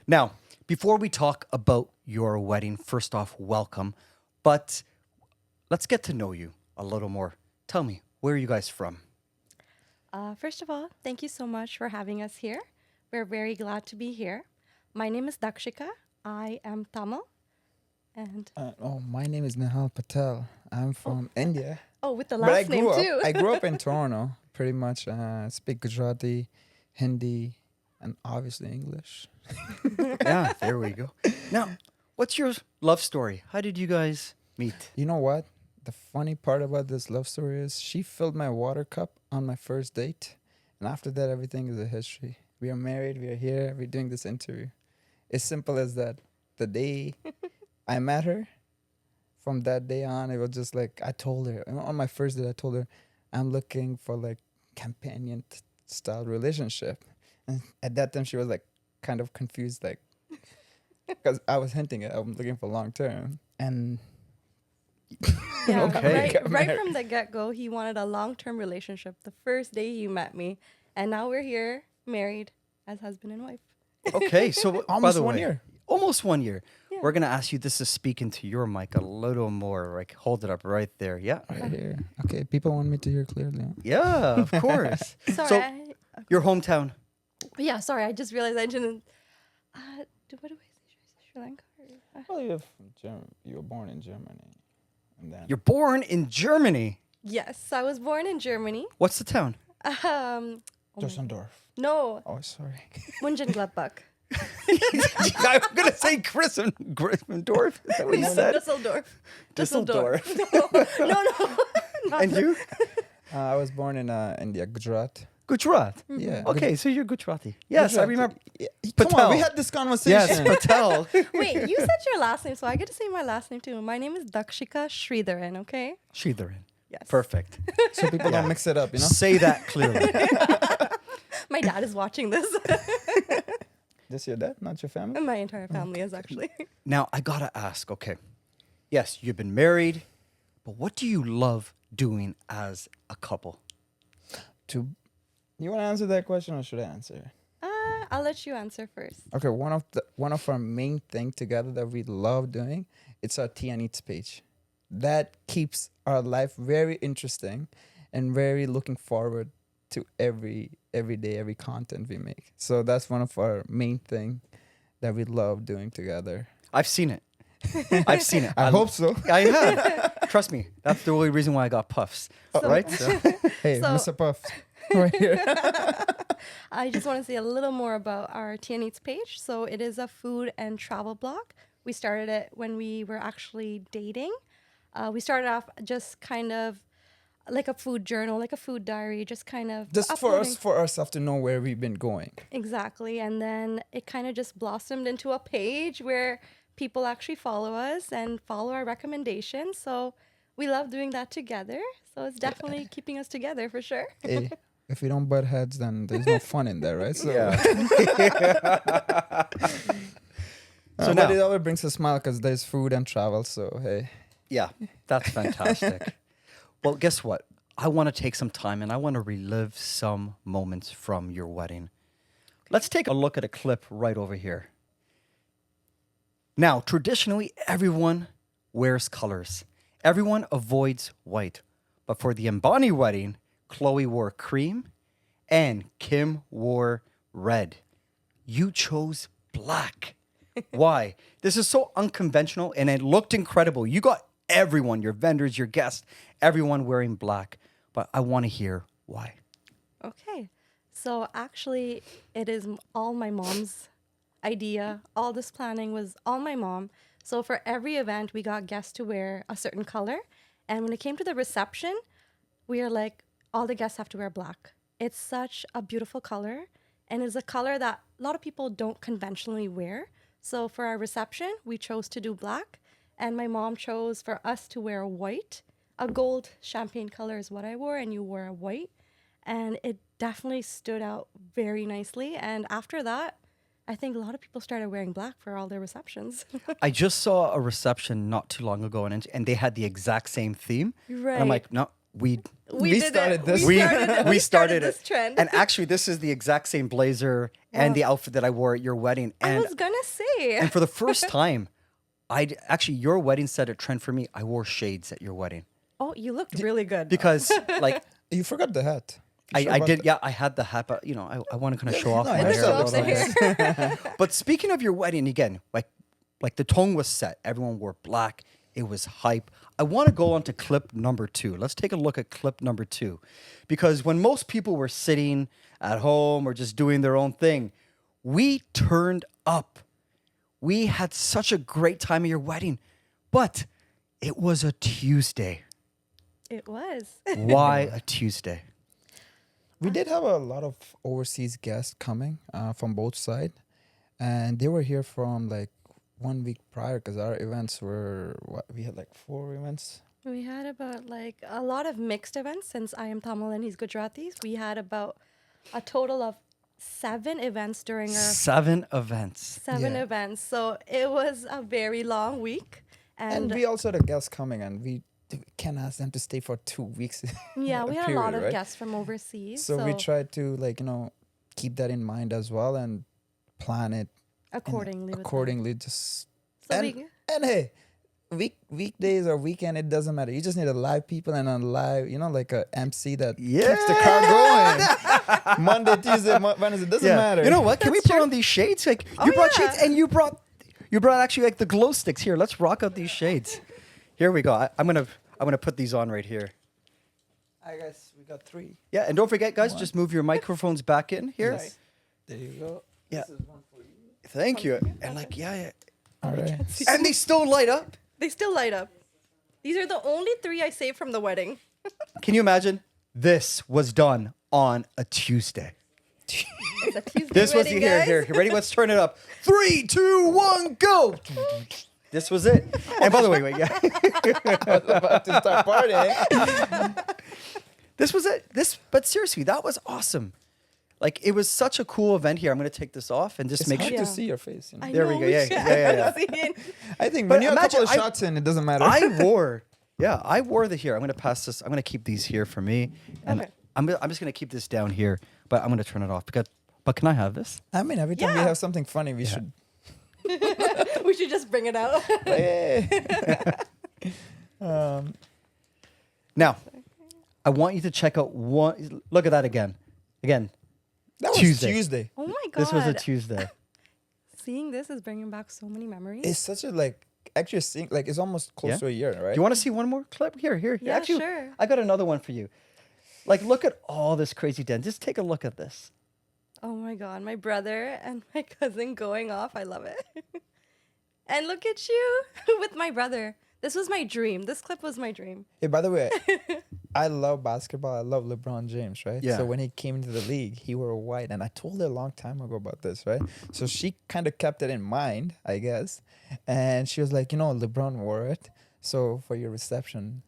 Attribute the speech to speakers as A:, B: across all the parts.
A: Now, before we talk about your wedding, first off, welcome. But let's get to know you a little more. Tell me, where are you guys from?
B: First of all, thank you so much for having us here. We're very glad to be here. My name is Dakshika. I am Tamil. And
C: My name is Nehal Patel. I'm from India.
B: with the
C: But
B: last name too.
C: I grew up in Toronto, pretty much. Speak Gujarati, Hindi, and obviously English.
A: Yeah, there we go. Now, what's your love story? How did you guys meet?
C: You know what? The funny part about this love story is she filled my water cup on my first date. And after that, everything is a history. We are married. We are here. We're doing this interview. It's simple as that. The day I met her, from that day on, it was just like I told her. On my first date, I told her, I'm looking for like companion style relationship. And at that time, she was like kind of confused, like, because I was hinting at I'm looking for long term. And
B: Yeah,
A: Okay.
B: right from the get-go, he wanted a long-term relationship the first day he met me. And now we're here, married as husband and wife.
A: Okay, so by
C: Almost
A: the
C: 1
A: way,
C: year.
A: almost 1 year.
B: Yeah.
A: We're gonna ask you this to speak into your mic a little more. Like, hold it up right there. Yeah,
C: Right here. Okay, people want me to hear clearly. Huh?
A: yeah, of course.
B: Sorry.
A: So, your hometown.
B: Sorry. I just realized I didn't. What do I say? Should I say Sri Lanka?
C: Well, you were born in Germany, and then
A: You're born in Germany.
B: Yes, I was born in Germany.
A: What's the town?
C: Düsseldorf.
B: No,
C: Oh, sorry.
B: Mönchengladbach.
A: I'm gonna say Gryffindor. Is that what you said?
B: Dusseldorf.
A: Düsseldorf.
B: No. Not
A: And you?
C: I was born in India, Gujarat.
A: Gujarat.
C: Yeah.
A: Okay, so you're Gujarati. Yes, I
C: Gujarati.
A: remember.
C: Yeah, come
A: Patel.
C: on, we had this conversation.
A: Yes, Patel.
B: Wait, you said your last name, so I get to say my last name too. My name is Dakshika Sridharan, okay?
A: Sridharan.
B: Yes.
A: Perfect.
C: So people
A: Yeah.
C: don't mix it up, you know?
A: Say that clearly.
B: My dad is watching this.
C: Just your dad, not your family?
B: My entire family is actually.
A: Now, I gotta ask, okay. Yes, you've been married, but what do you love doing as a couple?
C: You want to answer that question or should I answer?
B: I'll let you answer first.
C: Okay, one of our main thing together that we love doing, it's our Tea and Eats page. That keeps our life very interesting and very looking forward to every day, every content we make. So that's one of our main thing that we love doing together.
A: I've seen it. I've seen it.
C: I hope so.
A: I have. Trust me, that's the only reason why I got puffs. Right? So,
C: Hey,
B: So-
C: Mr. Puff, right here.
B: I just want to say a little more about our Tea and Eats page. So it is a food and travel blog. We started it when we were actually dating. We started off just kind of like a food journal, like a food diary, just kind of
C: Just
B: uploading-
C: for ourselves to know where we've been going.
B: Exactly. And then it kind of just blossomed into a page where people actually follow us and follow our recommendations. So we love doing that together. So it's definitely keeping us together for sure.
C: Hey, if we don't butt heads, then there's no fun in there, right? So,
A: yeah.
C: so
A: now-
C: but it always brings a smile because there's food and travel. So hey,
A: Yeah, that's fantastic. Well, guess what? I want to take some time and I want to relive some moments from your wedding. Let's take a look at a clip right over here. Now, traditionally, everyone wears colors. Everyone avoids white. But for the Ambani wedding, Chloe wore cream and Kim wore red. You chose black. Why? This is so unconventional and it looked incredible. You got everyone, your vendors, your guests, everyone wearing black. But I want to hear why.
B: Okay. So actually, it is all my mom's idea. All this planning was all my mom. So for every event, we got guests to wear a certain color. And when it came to the reception, we are like, all the guests have to wear black. It's such a beautiful color. And it's a color that a lot of people don't conventionally wear. So for our reception, we chose to do black. And my mom chose for us to wear white. A gold champagne color is what I wore, and you wore a white. And it definitely stood out very nicely. And after that, I think a lot of people started wearing black for all their receptions.
A: I just saw a reception not too long ago and they had the exact same theme. And I'm
B: Right.
A: like, no, we
C: We started this.
A: we started
B: this
A: it.
B: trend.
A: And actually, this is the exact same blazer and the outfit that I wore at your wedding.
B: I
A: And
B: was gonna say.
A: and for the first time, your wedding set a trend for me. I wore shades at your wedding
B: Oh, you looked really good.
A: because like
C: You forgot the hat. You sure
A: I
C: about
A: did.
C: that?
A: Yeah, I had the hat, but I want to kind of show off
C: No,
A: my
C: I
A: hair.
C: show
A: a
C: off
A: little
C: the
A: bit. But speaking of your wedding again, like the tone was set. Everyone wore black. It was hype. I want to go on to clip number 2. Let's take a look at clip number 2. Because when most people were sitting at home or just doing their own thing, we turned up. We had such a great time at your wedding. But it was a Tuesday.
B: It was.
A: Why a Tuesday?
C: We did have a lot of overseas guests coming from both sides, and they were here from like 1 week prior because our events were we had like 4 events.
B: We had about like a lot of mixed events since I am Tamil and he's Gujaratis. We had about a total of 7 events during our
A: 7 events.
B: 7
C: Yeah.
B: events. So it was a very long week.
C: And we also had guests coming, and we can't ask them to stay for 2 weeks.
B: yeah, we had a lot
C: period,
B: of
C: right?
B: guests from overseas.
C: So we tried to keep that in mind as well and plan it
B: accordingly. with that.
C: accordingly. Just
B: So
C: and, and hey, weekdays or weekend, it doesn't matter. You just need a live people and a live, like a MC that keeps the car going. Monday, Tuesday, Wednesday, it doesn't matter.
A: You know what? Can we
B: That's
A: put
B: true.
A: on these shades? Like
B: Oh,
A: you brought
B: yeah.
A: shades, and you brought actually like the glow sticks. Here, let's rock out these shades. Here we go. I'm gonna put these on right here.
C: I guess we got 3.
A: Yeah, and don't forget, guys,
C: One.
A: just move your microphones back in here.
C: Yes. There you go.
A: Yeah.
C: This is one for you.
A: Thank you. And like, yeah.
C: All right.
A: And they still light up.
B: They still light up. These are the only 3 I saved from the wedding.
A: Can you imagine? This was done on a Tuesday.
B: It's a Tuesday
A: This was
B: wedding,
A: here.
B: guys.
A: Here. Ready? Let's turn it up. 3, 2, 1, go. This was it. And by the way, wait, yeah.
C: I was about to start partying.
A: This was it. But seriously, that was awesome. Like, it was such a cool event here. I'm going to take this off and just
C: It's
A: make
C: hard
A: sure.
B: Yeah.
C: to see your face.
B: I
A: There we
B: know,
A: go. Yeah,
B: should.
A: yeah.
C: I think
A: But
C: when you have a
A: imagine
C: couple of shots in, it doesn't matter.
A: I wore the here. I'm going to pass this. I'm going to keep these here for me. And
B: Okay.
A: I'm just going to keep this down here, but I'm going to turn it off. But can I have this?
C: I mean, every time we
B: Yeah.
C: have something funny, we should.
B: We should just bring it out.
C: Hey.
A: Now, I want you to check out one. Look at that again. Again,
C: That was
A: Tuesday.
C: Tuesday.
B: Oh my god.
A: this was a Tuesday.
B: Seeing this is bringing back so many memories.
C: It's such a actually seeing it's almost close
A: Yeah.
C: to a year, right?
A: Do you want to see one more clip? Here.
B: Yeah,
A: Actually,
B: sure.
A: I got another one for you. Like, look at all this crazy den. Just take a look at this.
B: Oh my god, my brother and my cousin going off. I love it. And look at you with my brother. This was my dream. This clip was my dream.
C: Hey, by the way, I love basketball. I love LeBron James, right?
A: Yeah.
C: So when he came into the league, he wore white, and I told her a long time ago about this, right? So she kind of kept it in mind, I guess, and she was like, LeBron wore it, so for your reception,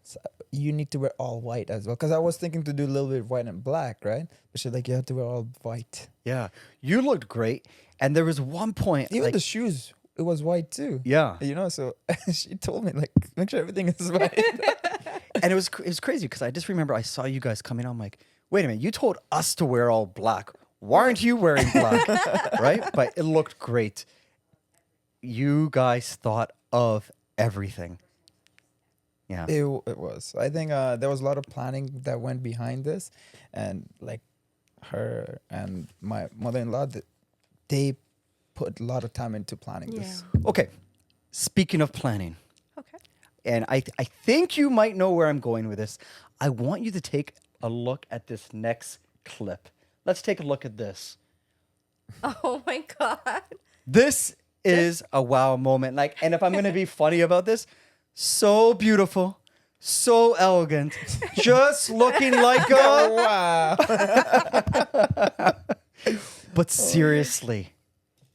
C: you need to wear all white as well. Because I was thinking to do a little bit of white and black, right? But she's like, you have to wear all white.
A: Yeah, you looked great. And there was one point.
C: Even
A: like,
C: the shoes, it was white too.
A: yeah.
C: So she told me, make sure everything is white.
A: And it was crazy because I just remember I saw you guys coming out. I'm like, wait a minute, you told us to wear all black. Why aren't you wearing black? Right? But it looked great. You guys thought of everything. Yeah.
C: It was. I think there was a lot of planning that went behind this, and her and my mother-in-law, they put a lot of time into planning this.
A: Okay. Speaking of planning,
B: Okay.
A: and I think you might know where I'm going with this. I want you to take a look at this next clip. Let's take a look at this.
B: Oh my god.
A: This is a wow moment. And if I'm going to be funny about this, so beautiful, so elegant, just looking like a.
C: Wow.
A: But seriously,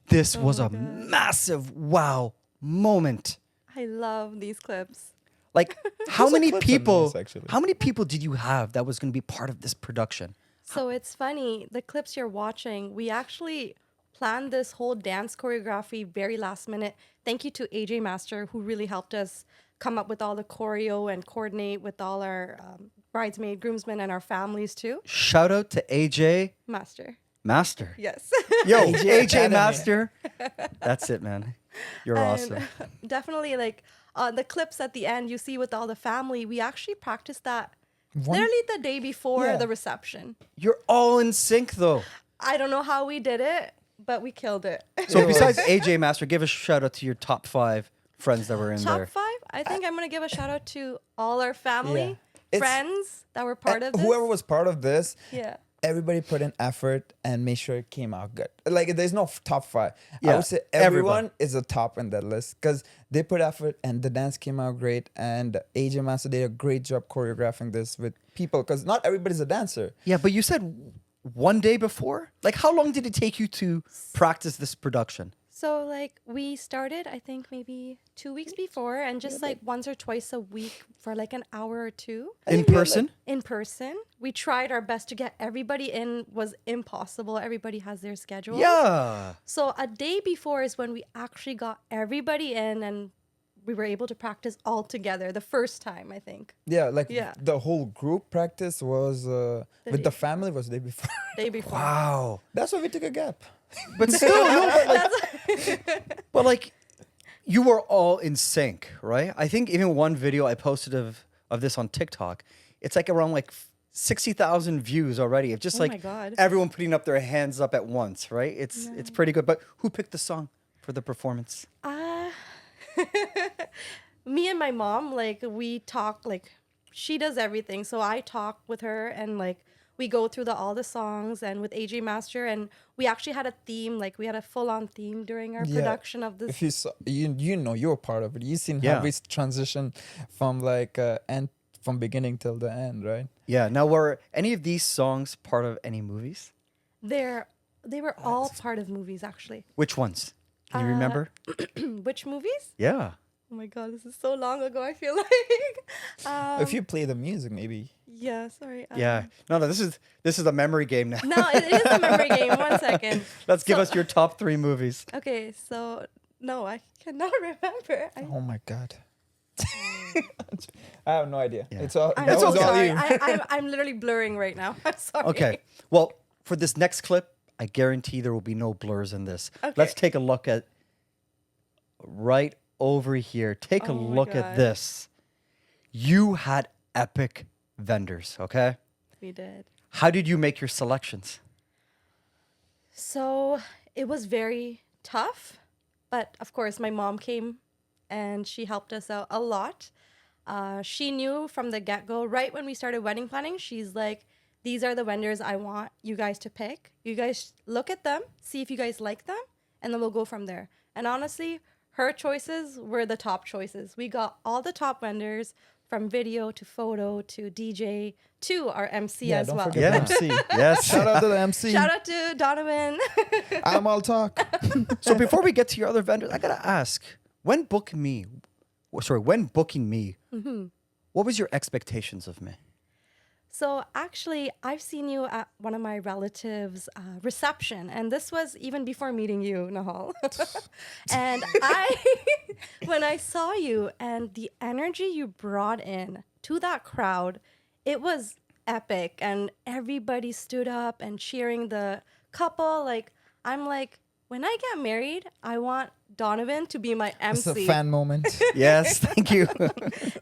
A: this was a massive wow moment.
B: I love these clips.
A: Like, how
C: Those are
A: many
C: clips of
A: people?
C: this, actually.
A: How many people did you have that was going to be part of this production?
B: So it's funny, the clips you're watching, we actually planned this whole dance choreography very last minute. Thank you to AJ Master, who really helped us come up with all the choreo and coordinate with all our bridesmaid, groomsmen, and our families too.
A: Shout out to AJ
B: Master.
A: Master.
B: Yes.
A: Yo,
C: AJ
A: AJ
C: Academy.
A: Master. That's it, man. You're
B: And
A: awesome.
B: definitely, like the clips at the end you see with all the family, we actually practiced that
C: One-
B: literally the day before
C: Yeah.
B: the reception.
A: You're all in sync, though.
B: I don't know how we did it, but we killed it.
A: So
C: It
A: besides
C: was-
A: AJ Master, give a shout out to your top 5 friends that were in
B: Top
A: there.
B: 5, I think I'm gonna give a shout out to all our family,
C: Yeah. It's-
B: friends that were part of this.
C: Whoever was part of this,
B: Yeah.
C: everybody put in effort and made sure it came out good. Like there's no top 5.
A: Yeah,
C: I would say
A: everyone.
C: everyone is a top in that list because they put effort and the dance came out great. And AJ Master did a great job choreographing this with people because not everybody's a dancer.
A: Yeah, but you said one day before? Like, how long did it take you to practice this production?
B: So like we started, I think maybe 2 weeks before, and just like once or twice a week for like an hour or two
A: In person?
B: in person. We tried our best to get everybody in. Was impossible. Everybody has their schedule.
A: Yeah.
B: So a day before is when we actually got everybody in, and we were able to practice all together the first time, I think.
C: Yeah, like
B: Yeah.
C: the whole group practice was with
B: day-
C: the family was the day before.
B: Day before.
A: Wow.
C: That's why we took a gap.
A: But still, no, but like, you were all in sync, right? I think even one video I posted of this on TikTok, it's like around like 60,000 views already. Of just
B: Oh
A: like
B: my God.
A: everyone putting up their hands up at once, right? It's pretty good. But who picked the song for the performance?
B: Me and my mom, like we talk, like she does everything. So I talk with her, and like we go through all the songs, and with AJ Master, and we actually had a theme, like we had a full on theme during our
C: Yeah.
B: production of this.
C: If you saw, you know you were part of it. You seen
A: Yeah.
C: how we transition from like end from beginning till the end, right?
A: Yeah. Now, were any of these songs part of any movies?
B: They were all part of movies, actually.
A: Which ones? Can you remember?
B: Which movies?
A: Yeah.
B: Oh my God, this is so long ago. I feel like.
C: If you play the music, maybe.
B: Yeah, sorry.
A: Yeah. No, this is a memory game now.
B: No, it is a memory game. 1 second.
A: Let's give
B: So-
A: us your top 3 movies.
B: Okay, so no, I cannot remember.
C: Oh my god. I have no idea.
A: Yeah.
C: It's all
B: I'm
C: that
B: so
C: was all
B: sorry.
C: you.
B: I'm literally blurring right now. I'm sorry.
A: Okay. Well, for this next clip, I guarantee there will be no blurs in this.
B: Okay.
A: Let's take a look at right over here. Take a
B: Oh my
A: look at
B: God.
A: this. You had epic vendors, okay?
B: We did.
A: How did you make your selections?
B: So it was very tough, but of course my mom came and she helped us out a lot. She knew from the get-go, right when we started wedding planning, she's like, these are the vendors I want you guys to pick. You guys look at them, see if you guys like them, and then we'll go from there. And honestly, her choices were the top choices. We got all the top vendors, from video to photo to DJ to our MC
C: Yeah,
B: as
C: don't
B: well.
C: forget
A: Yeah.
C: the MC.
A: Yes.
C: Shout out to the MC.
B: Shout out to Donovan.
C: I'm all talk.
A: So before we get to your other vendors, I gotta ask: when booking me,
B: Mm-hmm.
A: what was your expectations of me?
B: So actually, I've seen you at one of my relatives' reception, and this was even before meeting you, Nehal. And when I saw you and the energy you brought in to that crowd, it was epic, and everybody stood up and cheering the couple. Like, I'm like, when I get married, I want Donovan to be my
C: It's
B: MC.
C: a fan moment.
A: Yes, thank you.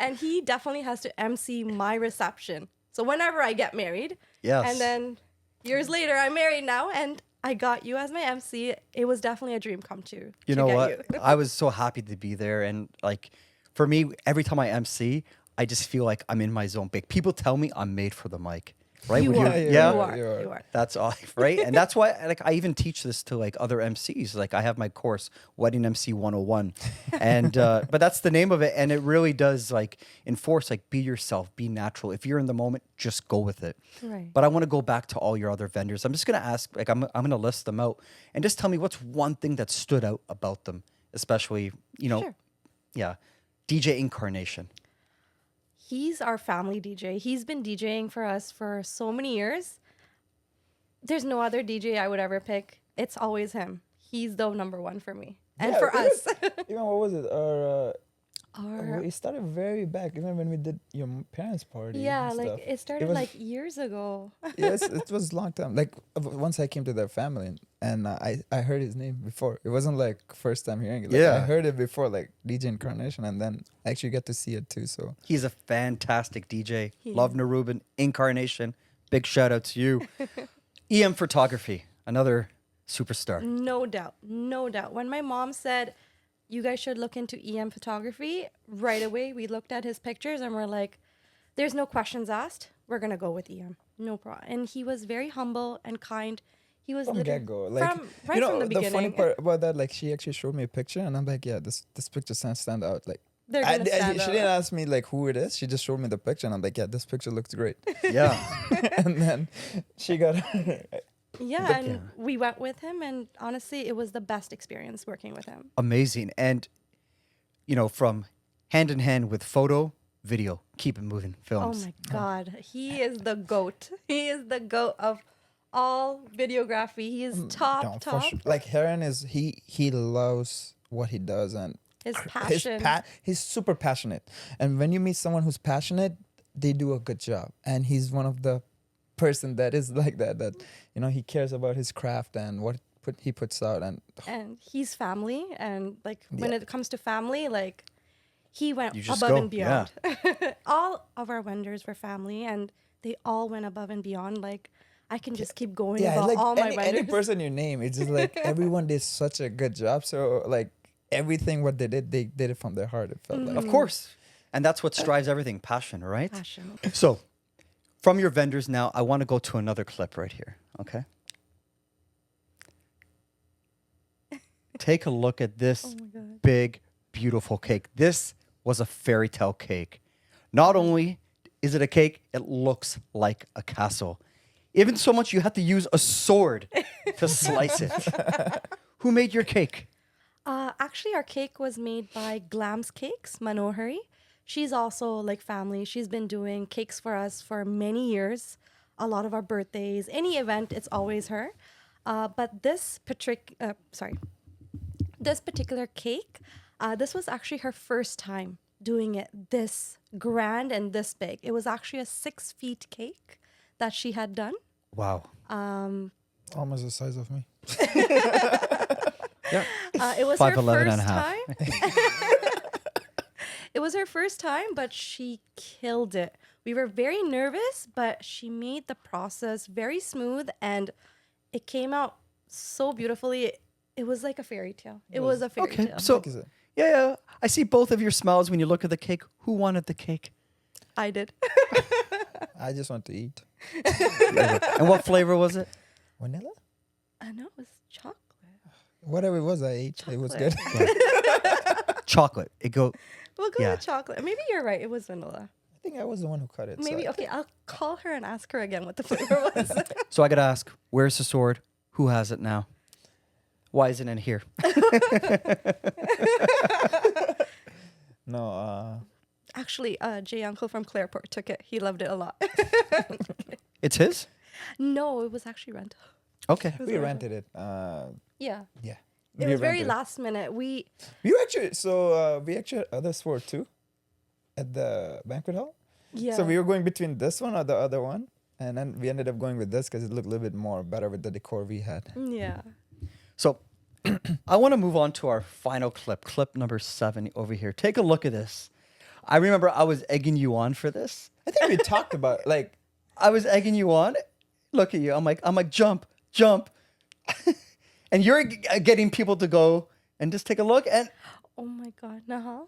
B: And he definitely has to MC my reception. So whenever I get married,
A: Yes.
B: and then years later, I'm married now, and I got you as my MC. It was definitely a dream come true.
A: You
B: to
A: know
B: get
A: what?
B: you.
A: I was so happy to be there, and like, for me, every time I MC, I just feel like I'm in my zone. Big people tell me I'm made for the mic, right?
B: You
A: Would
B: are.
A: yeah.
B: You are.
C: You are.
B: You are.
A: That's all, right? And that's why, like, I even teach this to like other MCs. Like, I have my course, Wedding MC 101, and but that's the name of it, and it really does like enforce like be yourself, be natural. If you're in the moment, just go with it.
B: Right.
A: But I want to go back to all your other vendors. I'm just gonna ask, like, I'm gonna list them out, and just tell me what's one thing that stood out about them, especially
B: Sure.
A: yeah, DJ Incarnation.
B: He's our family DJ. He's been DJing for us for so many years. There's no other DJ I would ever pick. It's always him. He's the number one for me and
C: Yeah,
B: for
C: it
B: us.
C: Even what was it? Our
B: Or
C: it started very back, even when we did your parents' party.
B: yeah,
C: and
B: like
C: stuff.
B: it started
C: was-
B: like years ago.
C: Yes, it was a long time. Like once I came to their family and I heard his name before. It wasn't like first time hearing it. Like, I
A: Yeah.
C: heard it before, like DJ Incarnation, and then I actually get to see it too. So
A: He's a fantastic DJ.
B: He
A: Love
B: is.
A: Narubin, Incarnation. Big shout out to you. EM Photography, another superstar.
B: No doubt. No doubt. When my mom said, you guys should look into EM photography, right away we looked at his pictures and we're like, there's no questions asked. We're going to go with EM. No problem. And he was very humble and kind. He was
C: from
B: literally
C: get go, like
B: right from the
C: the funny
B: beginning.
C: part about that, like she actually showed me a picture, and I'm like, yeah, this picture stand out. Like
B: They're going to stand
C: she
B: out.
C: didn't ask me like who it is. She just showed me the picture, and I'm like, yeah, this picture looks great.
A: Yeah.
C: And then she got
B: Yeah, and we went with him, and honestly, it was the best experience working with him.
A: Amazing. And, you know, from hand in hand with photo, video, keep it moving
B: Oh
A: films.
B: my God. He is the GOAT. He is the GOAT of all videography. He is top.
C: For sure. Like Heron is he loves what he does, and
B: His passion.
C: he's super passionate. And when you meet someone who's passionate, they do a good job. And he's one of the person that is like that he cares about his craft and what he puts out.
B: And he's family. And like when
C: Yeah.
B: it comes to family, like he went
A: You just
B: above
A: go,
B: and beyond. All of our vendors were family, and they all went above and beyond. Like I can just keep going
C: yeah,
B: about
C: like
B: all my
C: any
B: vendors.
C: person you name, it's just like everyone did such a good job. So like everything what they did it from their heart. It felt like.
A: Of course. And that's what drives everything, passion, right?
B: Passion.
A: So, from your vendors now, I want to go to another clip right here, okay? Take a look at this
B: Oh my God.
A: big, beautiful cake. This was a fairy tale cake. Not only is it a cake, it looks like a castle. Even so much you had to use a sword to slice it. Who made your cake?
B: Actually, our cake was made by Glam's Cakes, Manohari. She's also like family. She's been doing cakes for us for many years. A lot of our birthdays, any event, it's always her. But this particular cake, this was actually her first time doing it this grand and this big. It was actually a 6 feet cake that she had done.
A: Wow.
C: Almost the size of me.
A: Yeah.
B: It was her
A: 5'11" and
B: first
A: a half.
B: time. It was her first time, but she killed it. We were very nervous, but she made the process very smooth, and it came out so beautifully. It was like a fairy tale. It was a fairy
A: Okay,
B: tale.
A: so
C: Like, is it?
A: yeah, I see both of your smiles when you look at the cake. Who wanted the cake?
B: I did.
C: I just want to eat.
A: And what flavor was it?
C: Vanilla?
B: I know it was chocolate.
C: Whatever it was, I ate. It was good.
A: Chocolate.
B: We'll go
A: Yeah.
B: with chocolate. Maybe you're right. It was vanilla.
C: I think I was the one who cut it. so
B: Maybe
C: I-
B: okay. I'll call her and ask her again what the flavor was.
A: So I gotta ask, where's the sword? Who has it now? Why isn't it here?
C: No,
B: Actually, Jay Uncle from Clareport took it. He loved it a lot.
A: It's his?
B: No, it was actually rental.
A: Okay.
C: we rented it.
B: Yeah.
C: Yeah.
B: It
C: We
B: was very
C: rented
B: last minute.
C: we actually had other sword too at the banquet hall.
B: Yeah.
C: So we were going between this one or the other one. And then we ended up going with this because it looked a little bit more better with the decor we had.
B: Yeah.
A: So I want to move on to our final clip number 7 over here. Take a look at this. I remember I was egging you on for this.
C: I think we talked about like
A: I was egging you on. Look at you. I'm like, jump. And you're getting people to go and just take a look. And
B: Oh my God. Nehal.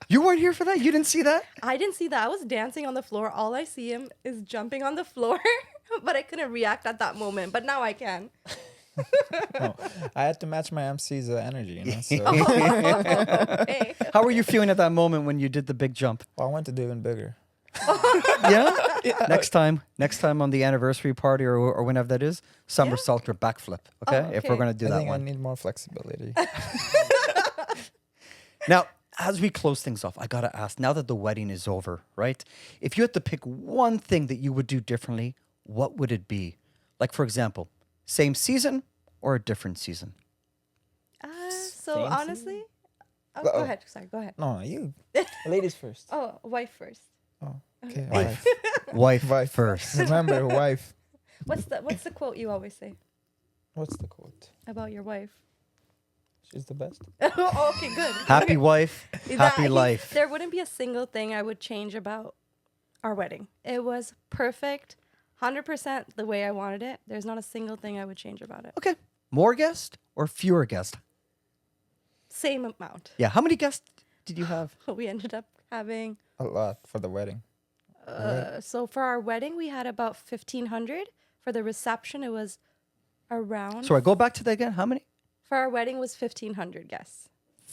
A: you weren't here for that? You didn't see that?
B: I didn't see that. I was dancing on the floor. All I see him is jumping on the floor, but I couldn't react at that moment. But now I can.
C: no, I had to match my MC's energy, you know. So
B: Hey.
A: How were you feeling at that moment when you did the big jump?
C: well, I want to do even bigger.
A: Yeah? Next time on the anniversary party or whenever that is, somersault or backflip. Okay?
B: Oh,
A: If we're
B: okay.
A: going to do
C: I
A: that
C: think I
A: one.
C: need more flexibility.
A: Now, as we close things off, I got to ask, now that the wedding is over, right? If you had to pick one thing that you would do differently, what would it be? Like, for example, same season or a different season?
B: So
C: Fancy?
B: honestly, Oh,
C: Oh.
B: go ahead. Sorry, go ahead.
C: No, you. Ladies first.
B: Oh, wife first.
C: Oh, okay.
A: Wife. Wife
C: Wife.
A: first.
C: Remember, wife.
B: What's the quote you always say
C: What's the quote?
B: about your wife?
C: She's the best.
B: Oh, okay, good.
A: Happy wife,
B: That-
A: happy life.
B: There wouldn't be a single thing I would change about our wedding. It was perfect, 100% the way I wanted it. There's not a single thing I would change about it.
A: Okay. More guests or fewer guests?
B: Same amount.
A: Yeah. How many guests did you have?
B: We ended up having.
C: A lot for the wedding.
B: So for our wedding, we had about 1,500. For the reception, it was around.
A: Sorry, go back to that again. How many?
B: For our wedding was 1,500 guests.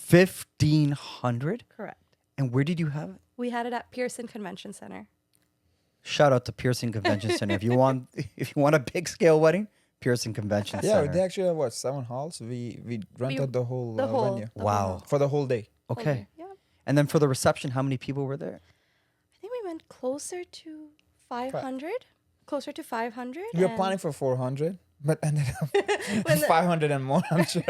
A: 1,500.
B: Correct.
A: And where did you have it?
B: We had it at Pearson Convention Center.
A: Shout out to Pearson Convention Center. If you want a big scale wedding, Pearson Convention
C: Yeah,
A: Center.
C: they actually have what, 7 halls? We rented the whole venue
A: Wow.
C: for the whole day.
A: Okay.
B: Yeah.
A: And then for the reception, how many people were there?
B: I think we went closer to 500. Closer to 500.
C: We were
B: and-
C: planning for 400, but ended up
B: When the-
C: 500 and more. I'm sure.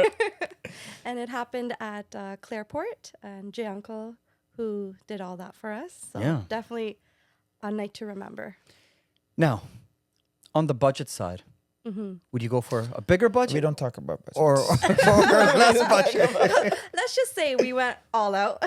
B: And it happened at Clareport, and Jay Uncle, who did all that for us. So
A: Yeah.
B: definitely a night to remember.
A: Now, on the budget side, would you go for a bigger budget
C: We don't talk about budgets.
A: or less budget?
B: Let's just say we went all out.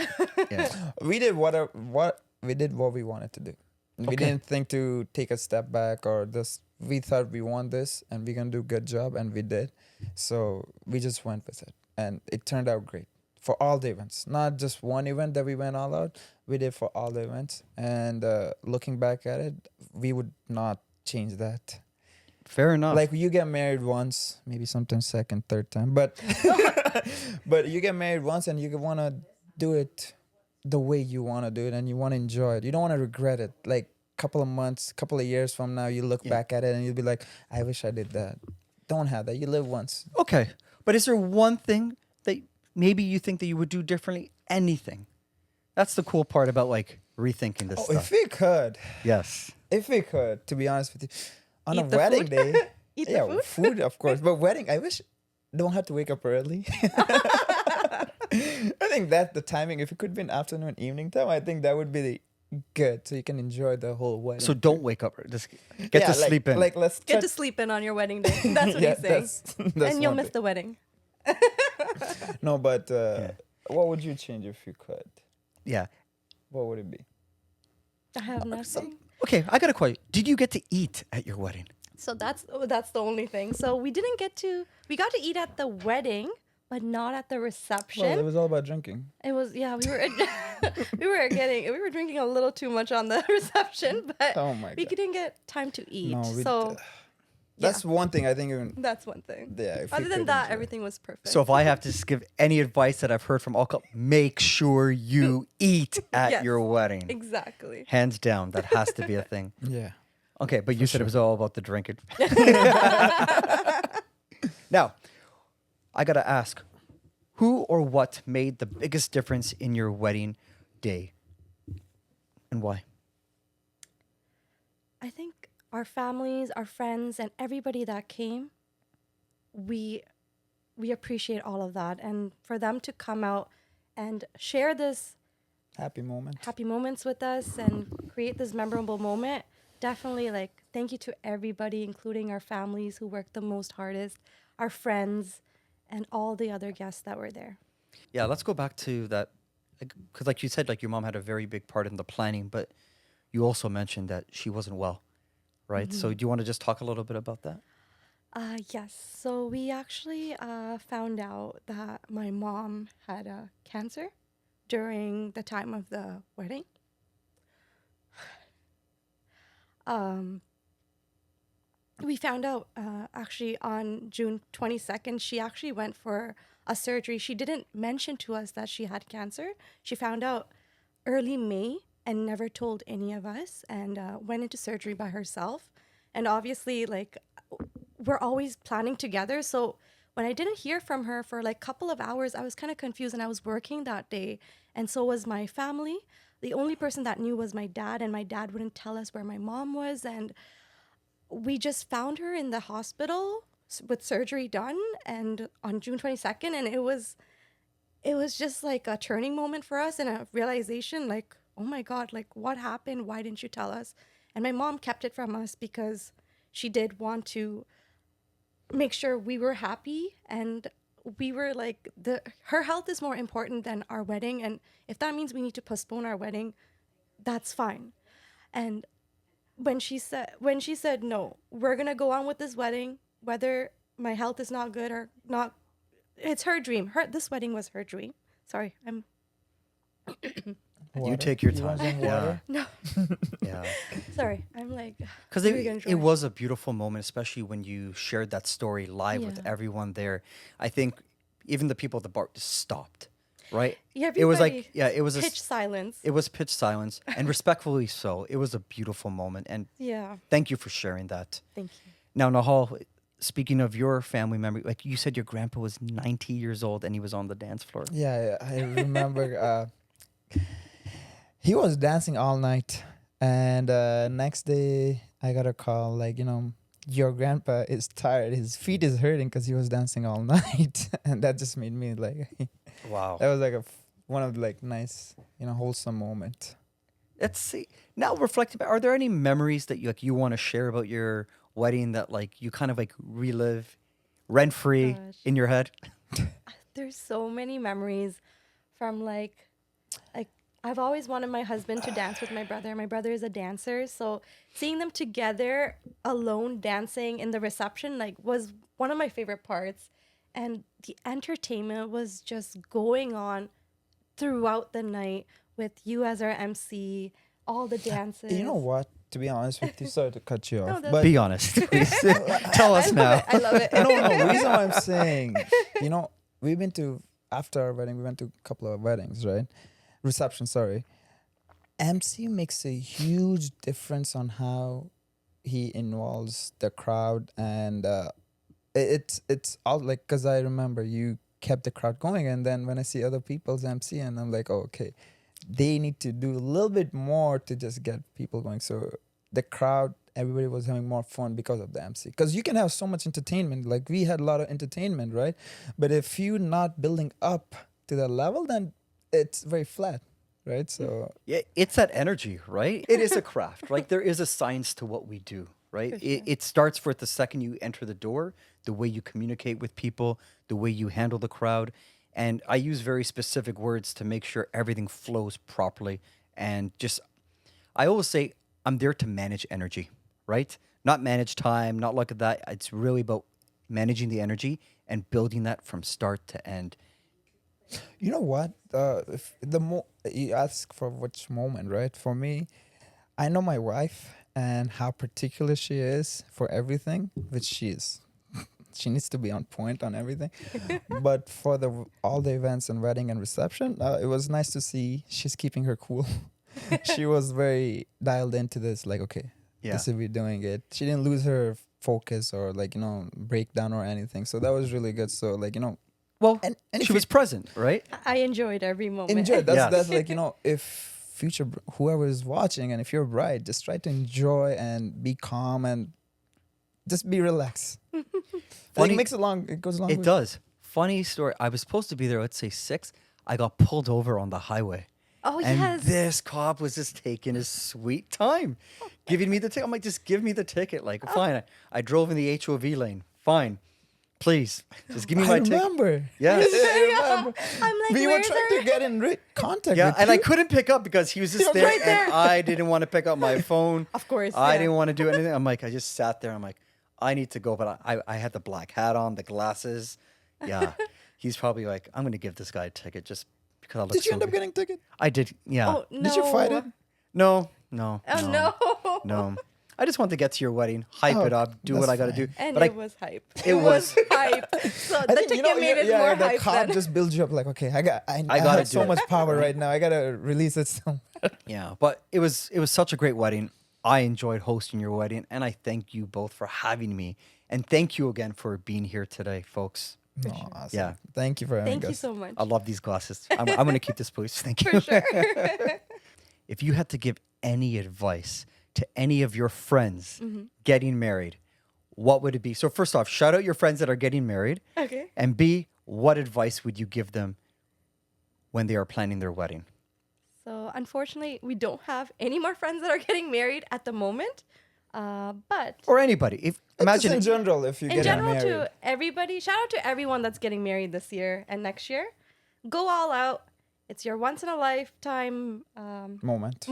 A: Yeah.
C: we did what we wanted to do. We
A: Okay.
C: didn't think to take a step back or this. We thought we want this and we're gonna do a good job, and we did. So we just went with it, and it turned out great for all the events. Not just one event that we went all out. We did for all the events, and looking back at it, we would not change that.
A: Fair enough.
C: Like you get married once, maybe sometimes second, third time, but but you get married once and you want to do it the way you want to do it, and you want to enjoy it. You don't want to regret it. Like couple of months, couple of years from now, you look back at it and you'll be like, I wish I did that. Don't have that. You live once.
A: Okay. But is there one thing that maybe you think that you would do differently? Anything. That's the cool part about like rethinking this
C: Oh,
A: stuff.
C: if we could,
A: Yes.
C: to be honest with you, on
B: Eat
C: a
B: the
C: wedding
B: food?
C: day,
B: Eat the
C: yeah,
B: food?
C: food, of course, but wedding, I wish don't have to wake up early. I think that the timing, if it could be an afternoon, evening time, I think that would be good, so you can enjoy the whole wedding.
A: So don't wake up. Just get to sleep in.
C: Like let's
B: Get
C: try-
B: to sleep in on your wedding day. That's what
C: Yeah,
B: he's saying.
C: that's
B: And you'll
C: one
B: miss
C: thing.
B: the wedding.
C: No, but what would you change if you could?
A: yeah.
C: What would it be?
B: I have nothing.
A: Okay, I got a question. Did you get to eat at your wedding?
B: So that's the only thing. So we got to eat at the wedding, but not at the reception.
C: Well, it was all about drinking.
B: It was we were we were drinking a little too much on the reception, but
C: Oh my
B: we
C: God.
B: didn't get time to eat.
C: No,
B: So
C: That's one thing I think. Even,
B: that's one thing.
C: yeah. if we
B: Other than
C: could
B: that,
C: enjoy.
B: everything was perfect.
A: So if I have to just give any advice that I've heard from all couples, make sure you eat at
B: Yes.
A: your wedding.
B: Exactly.
A: Hands down, that has to be a thing.
C: Yeah.
A: Okay, but you said it was all about the drinking. Now, I got to ask, who or what made the biggest difference in your wedding day and why?
B: I think our families, our friends, and everybody that came, we appreciate all of that. And for them to come out and share this
C: Happy moment.
B: happy moments with us and create this memorable moment, definitely like thank you to everybody, including our families who worked the most hardest, our friends, and all the other guests that were there.
A: Yeah, let's go back to that. Because like you said, like your mom had a very big part in the planning, but you also mentioned that she wasn't well, right? So do you want to just talk a little bit about that?
B: Yes. So we actually found out that my mom had cancer during the time of the wedding. We found out actually on June 22nd, she actually went for a surgery. She didn't mention to us that she had cancer. She found out early May and never told any of us, and went into surgery by herself. And obviously, like, we're always planning together. So when I didn't hear from her for like a couple of hours, I was kind of confused, and I was working that day. And so was my family. The only person that knew was my dad, and my dad wouldn't tell us where my mom was. And we just found her in the hospital with surgery done, and on June 22nd. And it it was just like a turning moment for us and a realization like, oh my God, like what happened? Why didn't you tell us? And my mom kept it from us because she did want to make sure we were happy, and we were like, her health is more important than our wedding. And if that means we need to postpone our wedding, that's fine. And when she said no, we're gonna go on with this wedding, whether my health is not good or not. It's her dream. This wedding was her dream. Sorry, I'm
A: You take your
C: You want
A: time.
C: some
A: Yeah.
C: water?
B: no.
A: Yeah.
B: Sorry, I'm like.
A: Because
B: we were gonna
A: it
B: try.
A: was a beautiful moment, especially when you shared that story live with
B: Yeah.
A: everyone there. I think even the people at the bar just stopped, right?
B: Yeah,
A: It was like,
B: everybody
A: yeah, it was
B: pitch silence.
A: it was pitch silence, and respectfully so. It was a beautiful moment, and
B: Yeah,
A: thank you for sharing that.
B: thank you.
A: Now, Nehal, speaking of your family memory, like you said, your grandpa was 90 years old and he was on the dance floor.
C: Yeah, I remember. He was dancing all night, and next day I got a call like, your grandpa is tired. His feet is hurting because he was dancing all night, and that just made me like.
A: Wow.
C: That was like one of the like nice, wholesome moment.
A: Let's see. Now reflecting back, are there any memories that you want to share about your wedding that like you kind of like relive rent free
B: Gosh.
A: in your head?
B: There's so many memories from like I've always wanted my husband to dance with my brother. My brother is a dancer, so seeing them together alone dancing in the reception like was one of my favorite parts. And the entertainment was just going on throughout the night with you as our MC, all the dances.
C: You know what? To be honest with you, sorry to cut you off,
B: that's
C: but
A: Be honest, please. Tell us now.
B: I love it.
C: no, the reason why I'm saying, we've been to, after our wedding, we went to a couple of weddings, right? Reception, sorry. MC makes a huge difference on how he involves the crowd, and it's all like, because I remember you kept the crowd going, and then when I see other people's MC, and I'm like, oh, okay, they need to do a little bit more to just get people going. So the crowd, everybody was having more fun because of the MC. Because you can have so much entertainment. Like we had a lot of entertainment, right? But if you're not building up to that level, then it's very flat, right? So
A: Yeah, it's that energy, right? It is a craft, right? There is a science to what we do, right?
B: For sure.
A: It starts with the second you enter the door, the way you communicate with people, the way you handle the crowd. And I use very specific words to make sure everything flows properly. And just, I always say, I'm there to manage energy, right? Not manage time, not look at that. It's really about managing the energy and building that from start to end.
C: you know what? If you ask for which moment, right? For me, I know my wife and how particular she is for everything, which she is. She needs to be on point on everything. But for all the events and wedding and reception, it was nice to see she's keeping her cool. She was very dialed into this, like, okay,
A: Yeah.
C: this is we doing it. She didn't lose her focus or like, breakdown or anything. So that was really good. So like,
A: Well,
C: and if
A: she was present, right?
B: I enjoyed every moment.
C: enjoy.
A: Yes.
C: That's like, if future whoever is watching, and if you're a bride, just try to enjoy and be calm and just be relaxed.
A: Funny-
C: It goes a long
A: It
C: way.
A: does. Funny story. I was supposed to be there, let's say 6. I got pulled over on the highway.
B: Oh,
A: And
B: yes.
A: this cop was just taking his sweet time, giving me the ticket. I'm like, just give me the ticket. Like, fine. I drove in the HOV lane. Fine. Please, just give me my
C: I
A: ticket.
C: remember.
A: Yes.
C: I remember.
B: I'm like,
C: We were
B: where's
C: trying
B: our...
C: to get in contact
A: Yeah,
C: with
A: and
C: you.
A: I couldn't pick up because he was just
C: He was
A: there,
B: right there.
A: and I didn't want to pick up my phone.
B: Of course,
A: I
B: yeah.
A: didn't want to do anything. I'm like, I just sat there. I'm like, I need to go, but I had the black hat on, the glasses. Yeah, he's probably like, I'm gonna give this guy a ticket just because I look.
C: Did you
A: so
C: end up
A: good."
C: getting ticket?
A: I did. Yeah.
B: Oh, no.
C: Did you fight it?
A: No.
B: Oh, no.
A: No. I just want to get to your wedding, hype
C: Oh,
A: it up, do what
C: that's
A: I got to do.
B: And
A: But
B: it was hype.
A: It was.
B: hype. So
C: I
B: the
C: think,
B: ticket made it more
C: the
B: hype
C: cop
B: then.
C: just builds you up like, okay, I
A: gotta
C: have
A: do
C: so
A: it.
C: much power right now. I gotta release it.
A: Yeah, but it was such a great wedding. I enjoyed hosting your wedding, and I thank you both for having me. And thank you again for being here today, folks.
C: No,
B: sure.
C: awesome.
A: Yeah.
C: Thank you for having
B: Thank you
C: us.
B: so much.
A: I love these glasses. I'm going to keep this, please. Thank you.
B: For sure.
A: If you had to give any advice to any of your friends getting married, what would it be? So first off, shout out your friends that are getting married.
B: Okay.
A: And B, what advice would you give them when they are planning their wedding?
B: So unfortunately, we don't have any more friends that are getting married at the moment. But
A: Or anybody. If imagine
C: Just in general, if you
B: in
C: get
B: general,
C: married.
B: to everybody, shout out to everyone that's getting married this year and next year. Go all out. It's your once in a lifetime moment.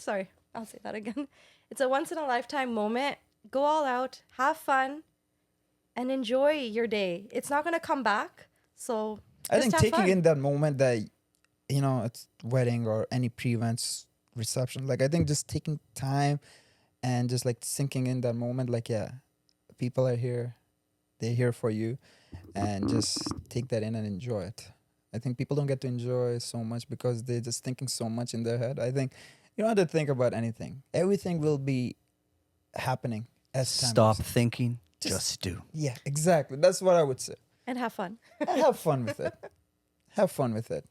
B: Sorry, I'll say that again. It's a once in a lifetime moment. Go all out, have fun, and enjoy your day. It's not going to come back. So
C: I
B: just
C: think
B: have
C: taking
B: fun.
C: in that moment that, you know, it's wedding or any pre-events reception, like I think just taking time and just like sinking in that moment, like, yeah, people are here, they're here for you, and just take that in and enjoy it. I think people don't get to enjoy so much because they're just thinking so much in their head. I think you don't have to think about anything. Everything will be happening as time
A: stop
C: goes.
A: thinking, just do.
C: Yeah, exactly. That's what I would say.
B: And have fun.
C: And have fun with it. Have fun with it.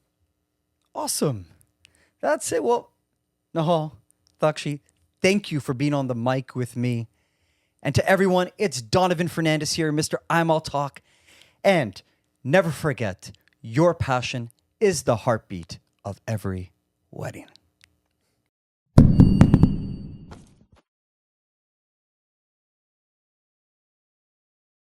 A: Awesome. That's it. Well, Nehal, Thakshi, thank you for being on the mic with me. And to everyone, it's Donovan Fernandez here, Mr. IAMALLTALK. And never forget, your passion is the heartbeat of every wedding.